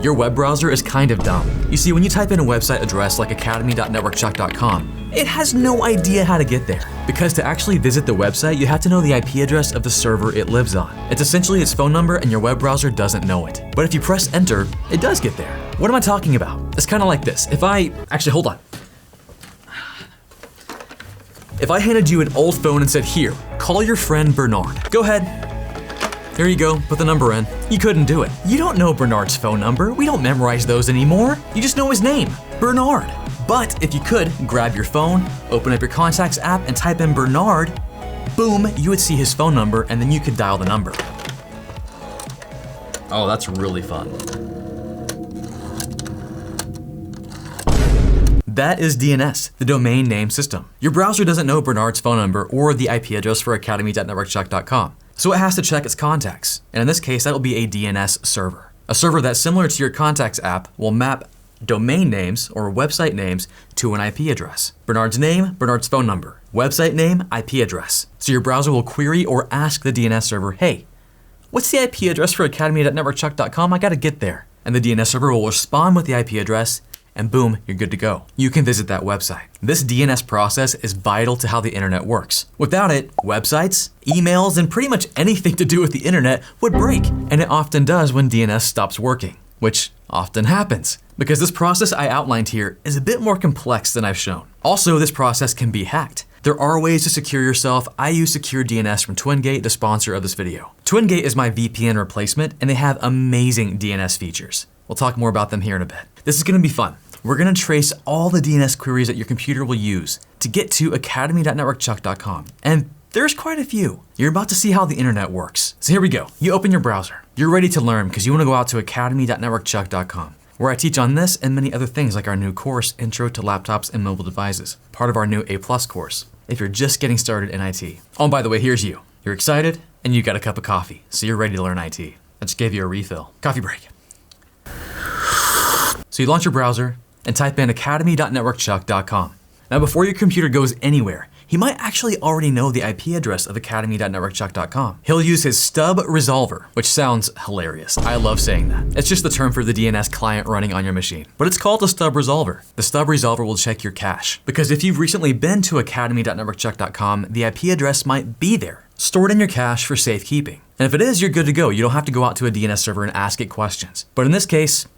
Your web browser is kind of dumb. You see, when you type in a website address like academy.networkchuck.com, it has no idea how to get there. Because to actually visit the website, you have to know the IP address of the server it lives on. It's essentially its phone number and your web browser doesn't know it. But if you press enter, it does get there. What am I talking about? It's kind of like this. Actually, hold on. If I handed you an old phone and said, here, call your friend Bernard. Go ahead. Here you go, put the number in. You couldn't do it. You don't know Bernard's phone number. We don't memorize those anymore. You just know his name, Bernard. But if you could, grab your phone, open up your contacts app and type in Bernard, boom, you would see his phone number and then you could dial the number. Oh, that's really fun. That is DNS, the domain name system. Your browser doesn't know Bernard's phone number or the IP address for academy.networkchuck.com, so it has to check its contacts. And in this case, that'll be a DNS server. A server that's similar to your contacts app will map domain names or website names to an IP address. Bernard's name, Bernard's phone number, website name, IP address. So your browser will query or ask the DNS server, hey, what's the IP address for academy.networkchuck.com? I gotta get there. And the DNS server will respond with the IP address and boom, you're good to go. You can visit that website. This DNS process is vital to how the internet works. Without it, websites, emails, and pretty much anything to do with the internet would break. And it often does when DNS stops working, which often happens. Because this process I outlined here is a bit more complex than I've shown. Also, this process can be hacked. There are ways to secure yourself. I use SecureDNS from TwinGate, the sponsor of this video. TwinGate is my VPN replacement, and they have amazing DNS features. We'll talk more about them here in a bit. This is gonna be fun. We're gonna trace all the DNS queries that your computer will use to get to academy.networkchuck.com. And there's quite a few. You're about to see how the internet works. So here we go. You open your browser. You're ready to learn because you wanna go out to academy.networkchuck.com, where I teach on this and many other things like our new course, Intro to Laptops and Mobile Devices, part of our new A+ course, if you're just getting started in IT. Oh, and by the way, here's you. You're excited and you got a cup of coffee, so you're ready to learn IT. I just gave you a refill. Coffee break. So you launch your browser and type in academy.networkchuck.com. Now before your computer goes anywhere, he might actually already know the IP address of academy.networkchuck.com. He'll use his stub resolver, which sounds hilarious. I love saying that. It's just the term for the DNS client running on your machine. But it's called a stub resolver. The stub resolver will check your cache. Because if you've recently been to academy.networkchuck.com, the IP address might be there, stored in your cache for safekeeping. And if it is, you're good to go. You don't have to go out to a DNS server and ask it questions. But in this case,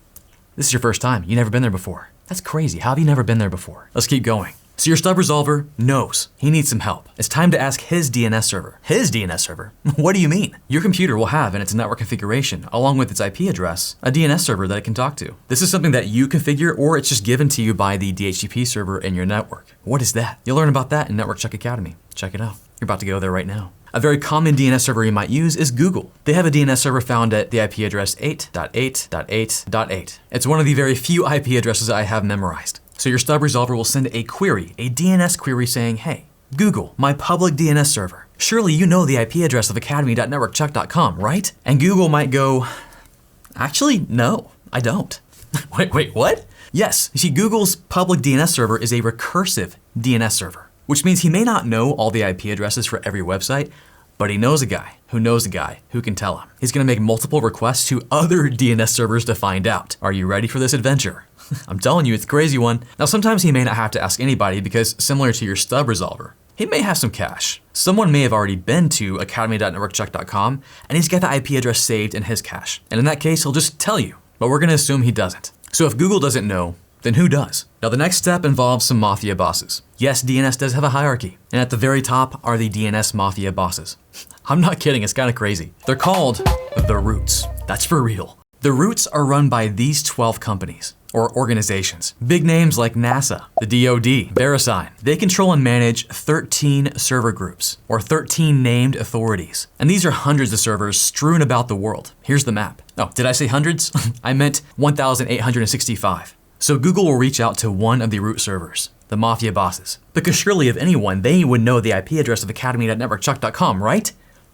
this is your first time. You've never been there before. That's crazy. How have you never been there before? Let's keep going. So your stub resolver knows he needs some help. It's time to ask his DNS server. His DNS server? What do you mean? Your computer will have in its network configuration, along with its IP address, a DNS server that it can talk to. This is something that you configure or it's just given to you by the DHCP server in your network. What is that? You'll learn about that in NetworkChuck Academy. Check it out. You're about to go there right now. A very common DNS server you might use is Google. They have a DNS server found at the IP address 8.8.8.8. It's one of the very few IP addresses I have memorized. So your stub resolver will send a query, a DNS query saying, hey, Google, my public DNS server. Surely you know the IP address of academy.networkchuck.com, right? And Google might go, actually, no, I don't. Wait, what? Yes, you see, Google's public DNS server is a recursive DNS server, which means he may not know all the IP addresses for every website, but he knows a guy who can tell him. He's gonna make multiple requests to other DNS servers to find out. Are you ready for this adventure? I'm telling you, it's a crazy one. Now, sometimes he may not have to ask anybody because similar to your stub resolver, he may have some cache. Someone may have already been to academy.networkchuck.com and he's got the IP address saved in his cache. And in that case, he'll just tell you, but we're gonna assume he doesn't. So if Google doesn't know, then who does? Now the next step involves some Mafia bosses. Yes, DNS does have a hierarchy, and at the very top are the DNS Mafia bosses. I'm not kidding, it's kind of crazy. They're called the Roots. That's for real. The Roots are run by these 12 companies, or organizations. Big names like NASA, the DoD, VeriSign. They control and manage 13 server groups, or 13 named authorities. And these are hundreds of servers strewn about the world. Here's the map. Oh, did I say hundreds? I meant 1,865. So Google will reach out to one of the root servers, the Mafia bosses. Because surely if anyone, they would know the IP address of academy.networkchuck.com, right?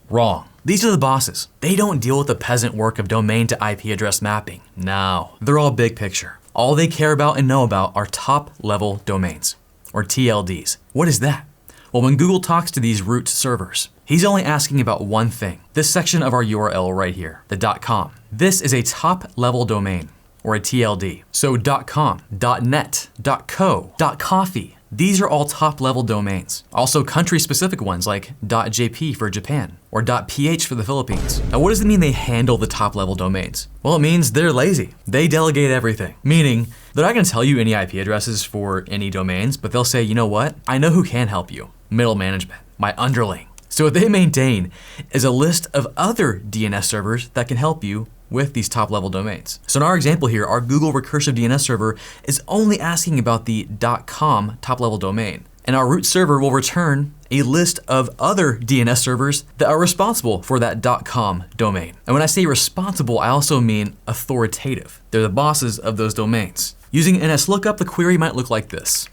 Wrong. These are the bosses. They don't deal with the peasant work of domain to IP address mapping. No, they're all big picture. All they care about and know about are top level domains, or TLDs. What is that? Well, when Google talks to these root servers, he's only asking about one thing. This section of our URL right here, the .com. This is a top level domain, or a TLD. So .com, .net, .co, .coffee. These are all top-level domains. Also country-specific ones like .jp for Japan or .ph for the Philippines. Now what does it mean they handle the top-level domains? Well, it means they're lazy. They delegate everything, meaning they're not gonna tell you any IP addresses for any domains, but they'll say, you know what? I know who can help you. Middle management, my underling. So what they maintain is a list of other DNS servers that can help you with these top-level domains. So in our example here, our Google recursive DNS server is only asking about the .com top-level domain, and our root server will return a list of other DNS servers that are responsible for that .com domain. And when I say responsible, I also mean authoritative. They're the bosses of those domains. Using NSLookup, the query might look like this.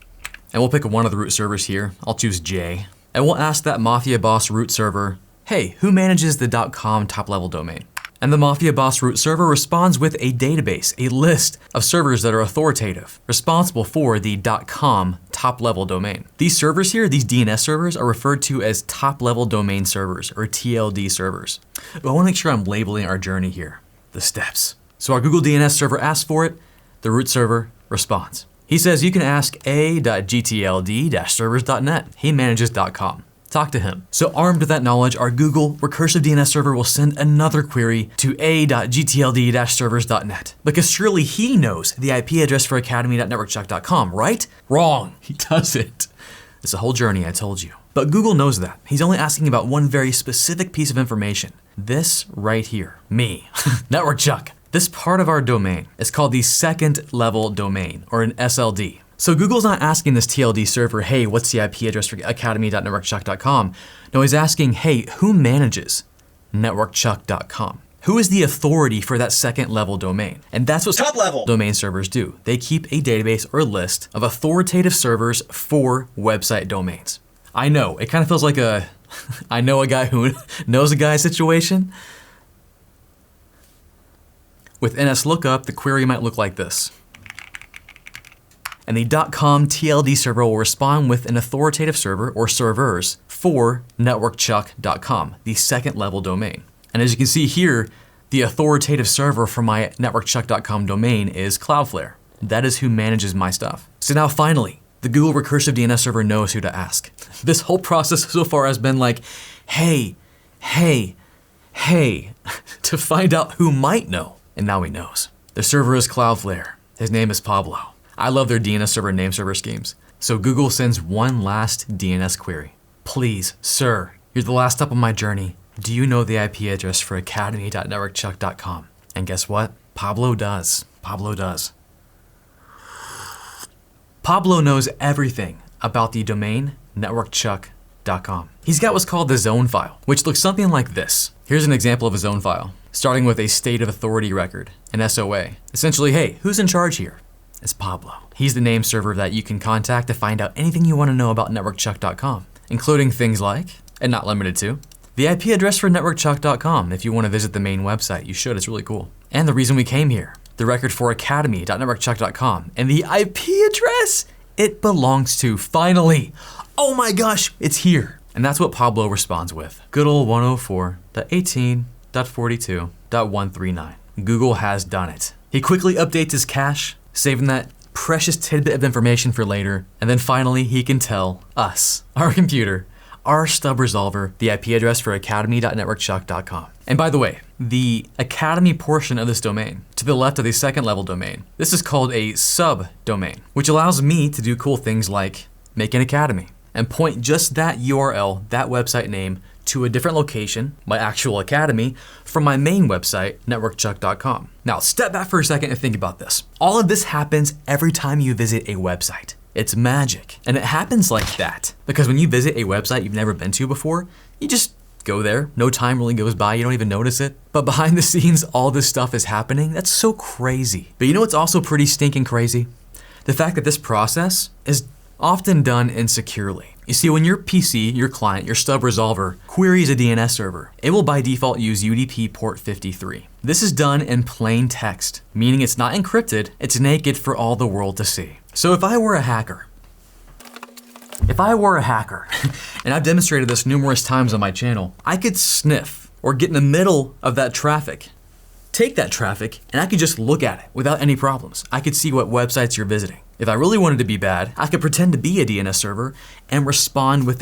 And we'll pick one of the root servers here. I'll choose J. And we'll ask that Mafia boss root server, hey, who manages the .com top-level domain? And the Mafia boss root server responds with a database, a list of servers that are authoritative, responsible for the .com top-level domain. These servers here, these DNS servers, are referred to as top-level domain servers, or TLD servers. But I want to make sure I'm labeling our journey here, the steps. So our Google DNS server asks for it, the root server responds. He says you can ask a.gtld-servers.net. He manages .com. Talk to him. So armed with that knowledge, our Google recursive DNS server will send another query to a.gtld-servers.net. Because surely he knows the IP address for academy.networkchuck.com, right? Wrong, he doesn't. It's a whole journey, I told you. But Google knows that. He's only asking about one very specific piece of information. This right here, me, NetworkChuck. This part of our domain is called the second level domain, or an SLD. So Google's not asking this TLD server, hey, what's the IP address for academy.networkchuck.com? No, he's asking, hey, who manages networkchuck.com? Who is the authority for that second level domain? And that's what top level domain servers do. They keep a database or list of authoritative servers for website domains. I know, it kind of feels like a, I know a guy who knows a guy situation. With NSLookup, the query might look like this. And the .com TLD server will respond with an authoritative server or servers for networkchuck.com, the second level domain. And as you can see here, the authoritative server for my networkchuck.com domain is Cloudflare. That is who manages my stuff. So now finally, the Google recursive DNS server knows who to ask. This whole process so far has been like, hey, to find out who might know. And now he knows. The server is Cloudflare. His name is Pablo. I love their DNS server name server schemes. So Google sends one last DNS query. Please, sir, you're the last stop on my journey. Do you know the IP address for academy.networkchuck.com? And guess what? Pablo does. Pablo does. Pablo knows everything about the domain networkchuck.com. He's got what's called the zone file, which looks something like this. Here's an example of a zone file, starting with a state of authority record, an SOA. Essentially, hey, who's in charge here? It's Pablo. He's the name server that you can contact to find out anything you want to know about networkchuck.com, including things like, and not limited to, the IP address for networkchuck.com. If you want to visit the main website, you should, it's really cool. And the reason we came here, the record for academy.networkchuck.com, and the IP address it belongs to, finally. Oh my gosh, it's here. And that's what Pablo responds with. Good old 104.18.42.139. Google has done it. He quickly updates his cache, saving that precious tidbit of information for later, and then finally he can tell us, our computer, our stub resolver, the IP address for academy.networkchuck.com. And by the way, the Academy portion of this domain, to the left of the second level domain, this is called a subdomain, which allows me to do cool things like make an Academy and point just that URL, that website name, to a different location, my actual Academy, from my main website, networkchuck.com. Now, step back for a second and think about this. All of this happens every time you visit a website. It's magic. And it happens like that because when you visit a website you've never been to before, you just go there, no time really goes by, you don't even notice it. But behind the scenes, all this stuff is happening. That's so crazy. But you know what's also pretty stinking crazy? The fact that this process is often done insecurely. You see, when your PC, your client, your stub resolver queries a DNS server, it will by default use UDP port 53. This is done in plain text, meaning it's not encrypted, it's naked for all the world to see. So if I were a hacker, and I've demonstrated this numerous times on my channel, I could sniff or get in the middle of that traffic take that traffic and I could just look at it without any problems. I could see what websites you're visiting. If I really wanted to be bad, I could pretend to be a DNS server and respond with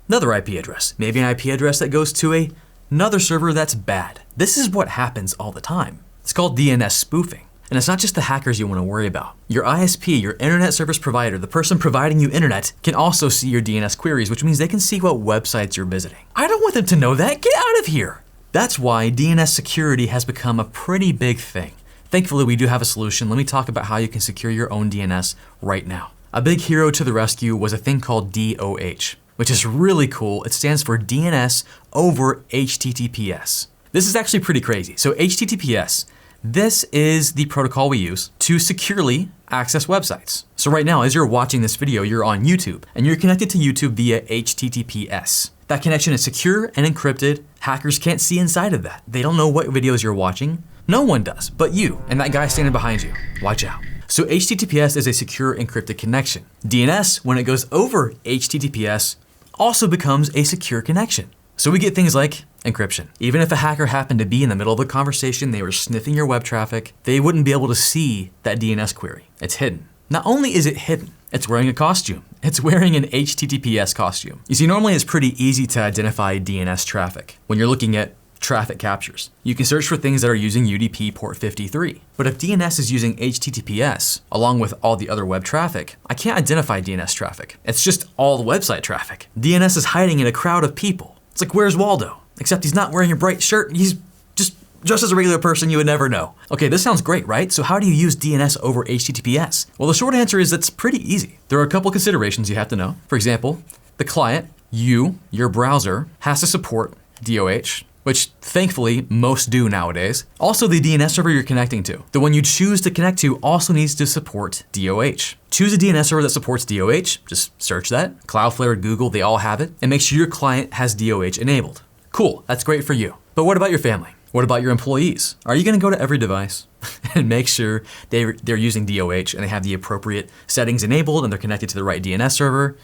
another IP address, maybe an IP address that goes to another server that's bad. This is what happens all the time. It's called DNS spoofing. And it's not just the hackers you want to worry about. Your ISP, your internet service provider, the person providing you internet, can also see your DNS queries, which means they can see what websites you're visiting. I don't want them to know that. Get out of here. That's why DNS security has become a pretty big thing. Thankfully, we do have a solution. Let me talk about how you can secure your own DNS right now. A big hero to the rescue was a thing called DOH, which is really cool. It stands for DNS over HTTPS. This is actually pretty crazy. So HTTPS, this is the protocol we use to securely access websites. So right now, as you're watching this video, you're on YouTube and you're connected to YouTube via HTTPS. That connection is secure and encrypted. Hackers can't see inside of that. They don't know what videos you're watching. No one does, but you and that guy standing behind you. Watch out. So HTTPS is a secure encrypted connection. DNS, when it goes over HTTPS, also becomes a secure connection. So we get things like encryption. Even if a hacker happened to be in the middle of a conversation, they were sniffing your web traffic, they wouldn't be able to see that DNS query. It's hidden. Not only is it hidden, it's wearing a costume. It's wearing an HTTPS costume. You see, normally it's pretty easy to identify DNS traffic when you're looking at traffic captures. You can search for things that are using UDP port 53. But if DNS is using HTTPS, along with all the other web traffic, I can't identify DNS traffic. It's just all the website traffic. DNS is hiding in a crowd of people. It's like, where's Waldo? Except he's not wearing a bright shirt. He's just as a regular person you would never know. Okay, this sounds great, right? So how do you use DNS over HTTPS? Well, the short answer is it's pretty easy. There are a couple considerations you have to know. For example, the client, your browser, has to support DOH, which thankfully most do nowadays. Also, the DNS server you're connecting to, the one you choose to connect to, also needs to support DOH. Choose a DNS server that supports DOH, just search that. Cloudflare, Google, they all have it, and make sure your client has DOH enabled. Cool, that's great for you. But what about your family? What about your employees? Are you gonna go to every device and make sure they're using DOH and they have the appropriate settings enabled and they're connected to the right DNS server?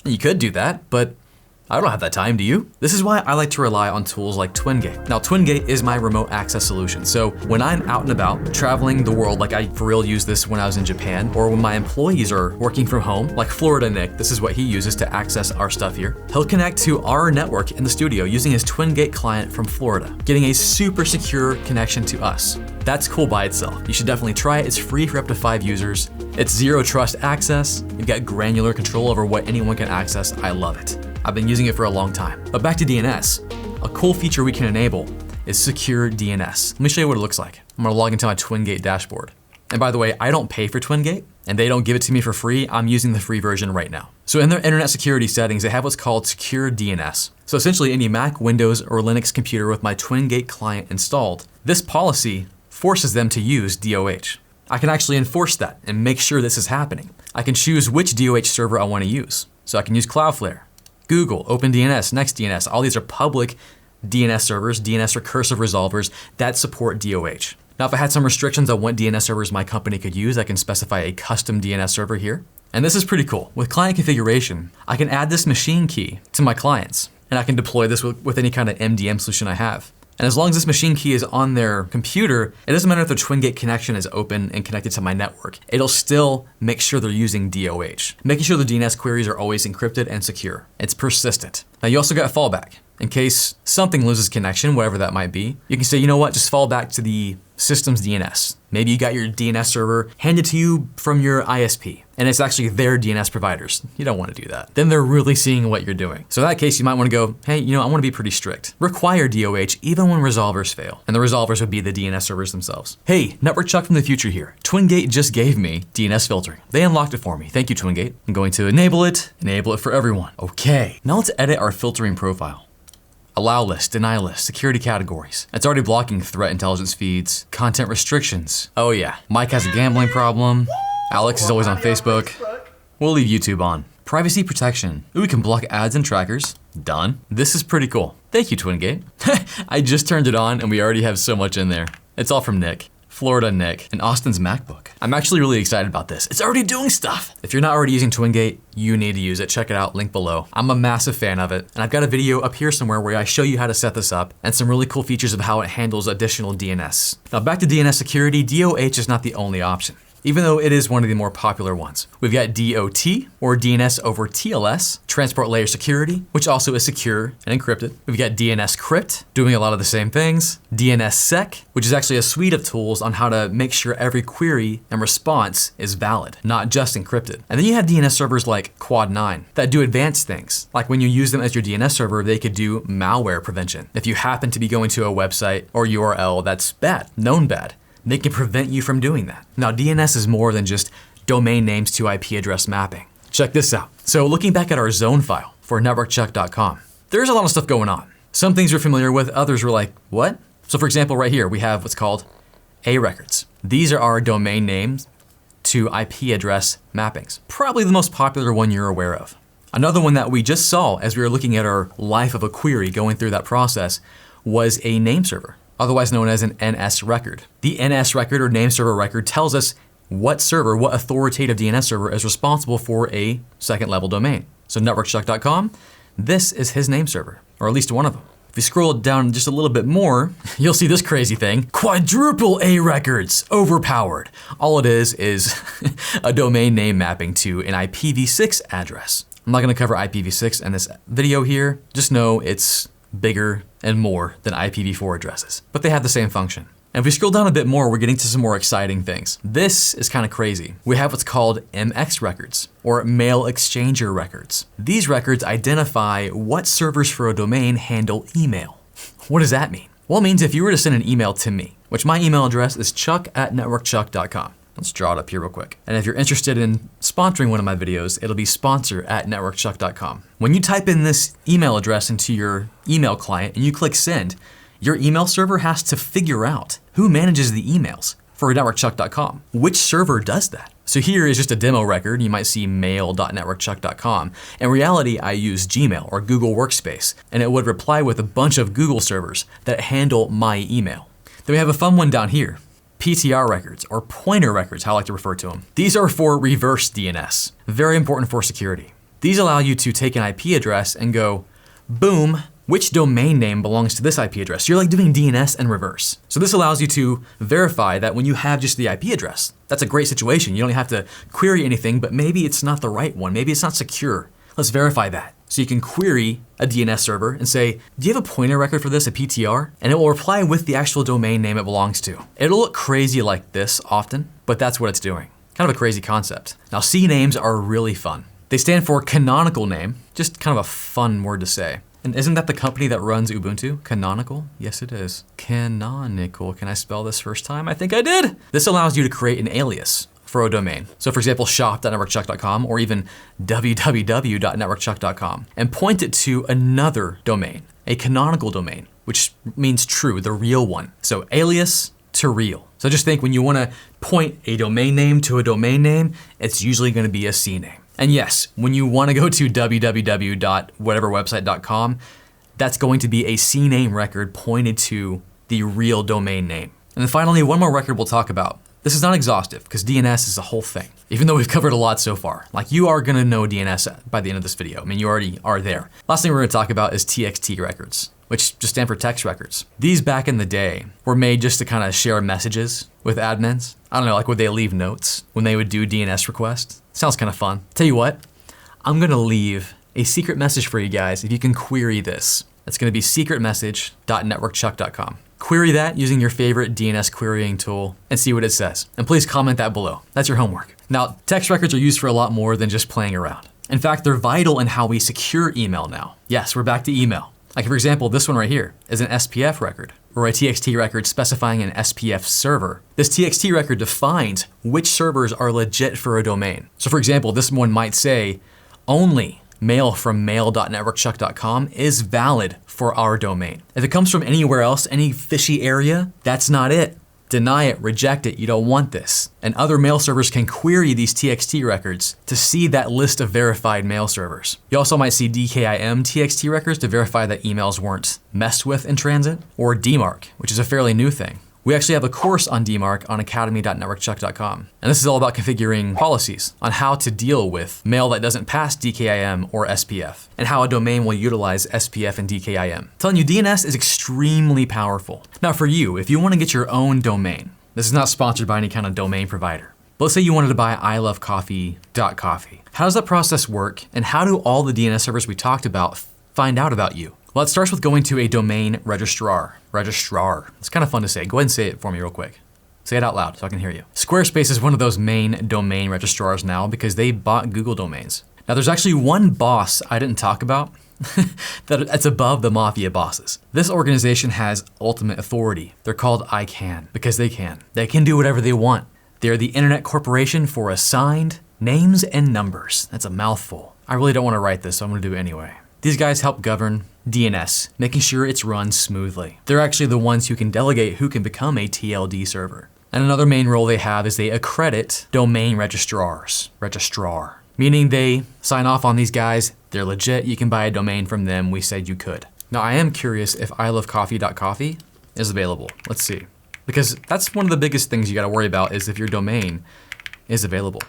You could do that, but I don't have that time, do you? This is why I like to rely on tools like TwinGate. Now, TwinGate is my remote access solution. So when I'm out and about, traveling the world, like I for real used this when I was in Japan, or when my employees are working from home, like Florida Nick, this is what he uses to access our stuff here. He'll connect to our network in the studio using his TwinGate client from Florida, getting a super secure connection to us. That's cool by itself. You should definitely try it. It's free for up to 5 users. It's zero trust access. You've got granular control over what anyone can access. I love it. I've been using it for a long time. But back to DNS, a cool feature we can enable is SecureDNS. Let me show you what it looks like. I'm gonna log into my TwinGate dashboard. And by the way, I don't pay for TwinGate, and they don't give it to me for free. I'm using the free version right now. So in their internet security settings, they have what's called SecureDNS. So essentially any Mac, Windows, or Linux computer with my TwinGate client installed, this policy forces them to use DOH. I can actually enforce that and make sure this is happening. I can choose which DOH server I wanna use. So I can use Cloudflare, Google, OpenDNS, NextDNS, all these are public DNS servers, DNS recursive resolvers that support DOH. Now, if I had some restrictions on what DNS servers my company could use, I can specify a custom DNS server here. And this is pretty cool. With client configuration, I can add this machine key to my clients, and I can deploy this with any kind of MDM solution I have. And as long as this machine key is on their computer, it doesn't matter if the TwinGate connection is open and connected to my network. It'll still make sure they're using DOH, making sure the DNS queries are always encrypted and secure. It's persistent. Now, you also got a fallback. In case something loses connection, whatever that might be, you can say, you know what, just fall back to the system's DNS. Maybe you got your DNS server handed to you from your ISP, and it's actually their DNS providers. You don't want to do that. Then they're really seeing what you're doing. So in that case, you might want to go, hey, I want to be pretty strict. Require DOH even when resolvers fail. And the resolvers would be the DNS servers themselves. Hey, NetworkChuck from the future here. TwinGate just gave me DNS filtering. They unlocked it for me. Thank you, TwinGate. I'm going to enable it for everyone. Okay, now let's edit our filtering profile. Allow list, deny list, security categories. It's already blocking threat intelligence feeds, content restrictions. Oh yeah, Mike has a gambling problem. Alex is always on Facebook. We'll leave YouTube on. Privacy protection. Ooh, we can block ads and trackers. Done. This is pretty cool. Thank you, TwinGate. I just turned it on and we already have so much in there. It's all from Nick. Florida Nick, and Austin's MacBook. I'm actually really excited about this. It's already doing stuff. If you're not already using TwinGate, you need to use it. Check it out, link below. I'm a massive fan of it, and I've got a video up here somewhere where I show you how to set this up and some really cool features of how it handles additional DNS. Now back to DNS security, DOH is not the only option, even though it is one of the more popular ones. We've got DOT, or DNS over TLS, Transport Layer Security, which also is secure and encrypted. We've got DNS Crypt, doing a lot of the same things. DNS Sec, which is actually a suite of tools on how to make sure every query and response is valid, not just encrypted. And then you have DNS servers like Quad9 that do advanced things. Like when you use them as your DNS server, they could do malware prevention. If you happen to be going to a website or URL that's bad, known bad, they can prevent you from doing that. Now, DNS is more than just domain names to IP address mapping. Check this out. So looking back at our zone file for NetworkChuck.com, there's a lot of stuff going on. Some things we're familiar with, others we're like, what? So for example, right here, we have what's called A records. These are our domain names to IP address mappings. Probably the most popular one you're aware of. Another one that we just saw as we were looking at our life of a query going through that process was a name server, otherwise known as an NS record. The NS record or name server record tells us what server, what authoritative DNS server is responsible for a second level domain. So NetworkChuck.com, this is his name server, or at least one of them. If you scroll down just a little bit more, you'll see this crazy thing. Quadruple A records, overpowered. All it is a domain name mapping to an IPv6 address. I'm not gonna cover IPv6 in this video here. Just know it's bigger and more than IPv4 addresses, but they have the same function. And if we scroll down a bit more, we're getting to some more exciting things. This is kind of crazy. We have what's called MX records, or mail exchanger records. These records identify what servers for a domain handle email. What does that mean? Well, it means if you were to send an email to me, which my email address is chuck@networkchuck.com. Let's draw it up here real quick. And if you're interested in sponsoring one of my videos, it'll be sponsor@networkchuck.com. When you type in this email address into your email client and you click send, your email server has to figure out who manages the emails for networkchuck.com. Which server does that? So here is just a demo record. You might see mail.networkchuck.com. In reality, I use Gmail or Google Workspace, and it would reply with a bunch of Google servers that handle my email. Then we have a fun one down here. PTR records, or pointer records, how I like to refer to them. These are for reverse DNS. Very important for security. These allow you to take an IP address and go, boom, which domain name belongs to this IP address? You're like doing DNS in reverse. So this allows you to verify that when you have just the IP address, that's a great situation. You don't have to query anything, but maybe it's not the right one. Maybe it's not secure. Let's verify that. So you can query a DNS server and say, do you have a pointer record for this, a PTR? And it will reply with the actual domain name it belongs to. It'll look crazy like this often, but that's what it's doing. Kind of a crazy concept. Now, C names are really fun. They stand for canonical name, just kind of a fun word to say. And isn't that the company that runs Ubuntu? Canonical? Yes, it is. Canonical. Can I spell this first time? I think I did. This allows you to create an alias for a domain. So for example, shop.networkchuck.com or even www.networkchuck.com, and point it to another domain, a canonical domain, which means true, the real one. So alias to real. So just think when you want to point a domain name to a domain name, it's usually going to be a C name. And yes, when you want to go to www.whateverwebsite.com, that's going to be a C name record pointed to the real domain name. And then finally, one more record we'll talk about. This is not exhaustive because DNS is a whole thing, even though we've covered a lot so far. Like you are gonna know DNS by the end of this video. I mean, you already are there. Last thing we're gonna talk about is TXT records, which just stand for text records. These back in the day were made just to kind of share messages with admins. I don't know, like would they leave notes when they would do DNS requests? Sounds kind of fun. Tell you what, I'm gonna leave a secret message for you guys if you can query this. It's gonna be secretmessage.networkchuck.com. Query that using your favorite DNS querying tool and see what it says. And please comment that below. That's your homework. Now, text records are used for a lot more than just playing around. In fact, they're vital in how we secure email now. Yes, we're back to email. Like for example, this one right here is an SPF record, or a TXT record specifying an SPF server. This TXT record defines which servers are legit for a domain. So for example, this one might say, only mail from mail.networkchuck.com is valid for our domain. If it comes from anywhere else, any fishy area, that's not it. Deny it, reject it, you don't want this. And other mail servers can query these TXT records to see that list of verified mail servers. You also might see DKIM TXT records to verify that emails weren't messed with in transit, or DMARC, which is a fairly new thing, We actually have a course on DMARC on academy.networkchuck.com. And this is all about configuring policies on how to deal with mail that doesn't pass DKIM or SPF, and how a domain will utilize SPF and DKIM. I'm telling you, DNS is extremely powerful. Now for you, if you want to get your own domain, this is not sponsored by any kind of domain provider. But let's say you wanted to buy ilovecoffee.coffee. How does that process work, and how do all the DNS servers we talked about find out about you? Well, it starts with going to a domain registrar. Registrar. It's kind of fun to say. Go ahead and say it for me real quick. Say it out loud so I can hear you. Squarespace is one of those main domain registrars now because they bought Google domains. Now there's actually one boss I didn't talk about that's above the Mafia bosses. This organization has ultimate authority. They're called ICANN because they can. They can do whatever they want. They're the Internet Corporation for Assigned Names and Numbers. That's a mouthful. I really don't want to write this, so I'm going to do it anyway. These guys help govern DNS, making sure it's run smoothly. They're actually the ones who can delegate who can become a TLD server. And another main role they have is they accredit domain registrars. Registrar. Meaning they sign off on these guys, they're legit, you can buy a domain from them, we said you could. Now I am curious if ilovecoffee.coffee is available. Let's see. Because that's one of the biggest things you gotta worry about is if your domain is available.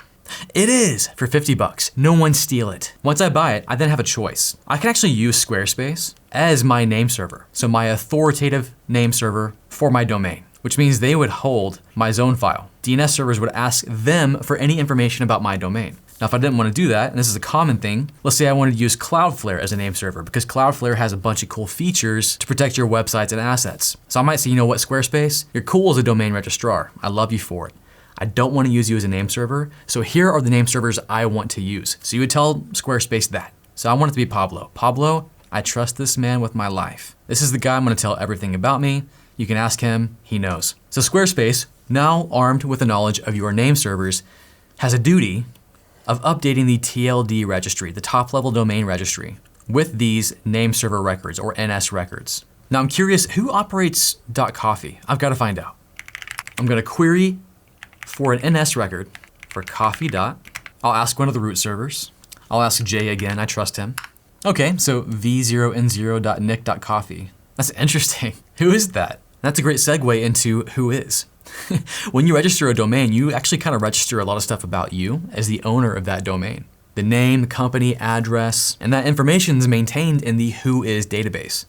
It is for 50 bucks. No one steal it. Once I buy it, I then have a choice. I can actually use Squarespace as my name server. So my authoritative name server for my domain, which means they would hold my zone file. DNS servers would ask them for any information about my domain. Now, if I didn't want to do that, and this is a common thing, let's say I wanted to use Cloudflare as a name server because Cloudflare has a bunch of cool features to protect your websites and assets. So I might say, you know what, Squarespace, you're cool as a domain registrar. I love you for it. I don't want to use you as a name server, so here are the name servers I want to use. So you would tell Squarespace that. So I want it to be Pablo. Pablo, I trust this man with my life. This is the guy I'm going to tell everything about me. You can ask him, he knows. So Squarespace, now armed with the knowledge of your name servers, has a duty of updating the TLD registry, the top level domain registry, with these name server records or NS records. Now I'm curious, who operates .coffee? I've got to find out. I'm going to query for an NS record for coffee. I'll ask one of the root servers. I'll ask Jay again, I trust him. Okay, so v0n0.nic.coffee. That's interesting. Who is that? That's a great segue into who is. When you register a domain, you actually kind of register a lot of stuff about you as the owner of that domain. The name, the company, address, and that information is maintained in the who is database.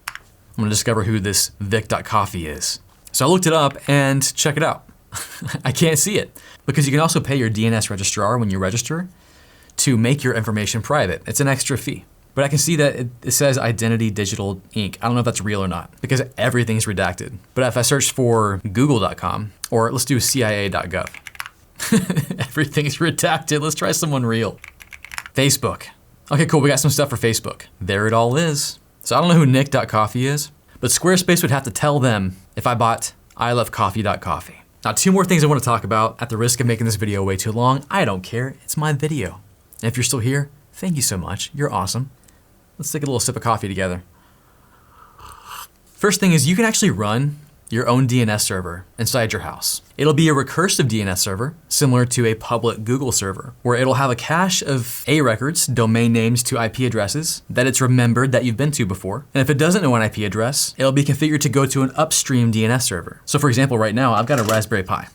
I'm gonna discover who this vic.coffee is. So I looked it up and check it out. I can't see it because you can also pay your DNS registrar when you register to make your information private. It's an extra fee. But I can see that it says Identity Digital Inc. I don't know if that's real or not because everything's redacted. But if I search for google.com or let's do CIA.gov, everything's redacted. Let's try someone real. Facebook. Okay, cool. We got some stuff for Facebook. There it all is. So I don't know who nick.coffee is, but Squarespace would have to tell them if I bought ilovecoffee.coffee. Now, two more things I want to talk about at the risk of making this video way too long. I don't care. It's my video. And if you're still here, thank you so much. You're awesome. Let's take a little sip of coffee together. First thing is you can actually run your own DNS server inside your house. It'll be a recursive DNS server, similar to a public Google server, where it'll have a cache of A records, domain names to IP addresses that it's remembered that you've been to before. And if it doesn't know an IP address, it'll be configured to go to an upstream DNS server. So for example, right now, I've got a Raspberry Pi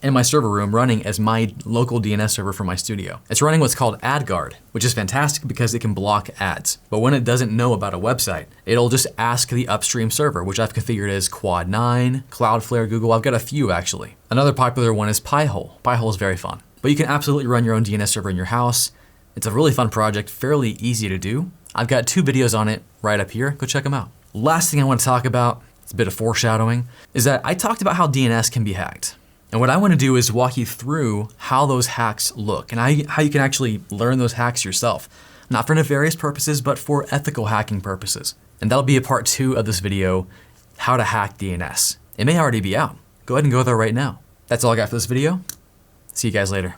in my server room running as my local DNS server for my studio. It's running what's called AdGuard, which is fantastic because it can block ads. But when it doesn't know about a website, it'll just ask the upstream server, which I've configured as Quad9, Cloudflare, Google. I've got a few actually. Another popular one is PiHole. PiHole is very fun. But you can absolutely run your own DNS server in your house. It's a really fun project, fairly easy to do. I've got 2 videos on it right up here. Go check them out. Last thing I want to talk about, it's a bit of foreshadowing, is that I talked about how DNS can be hacked. And what I want to do is walk you through how those hacks look and how you can actually learn those hacks yourself. Not for nefarious purposes, but for ethical hacking purposes. And that'll be a part 2 of this video, how to hack DNS. It may already be out. Go ahead and go there right now. That's all I got for this video. See you guys later.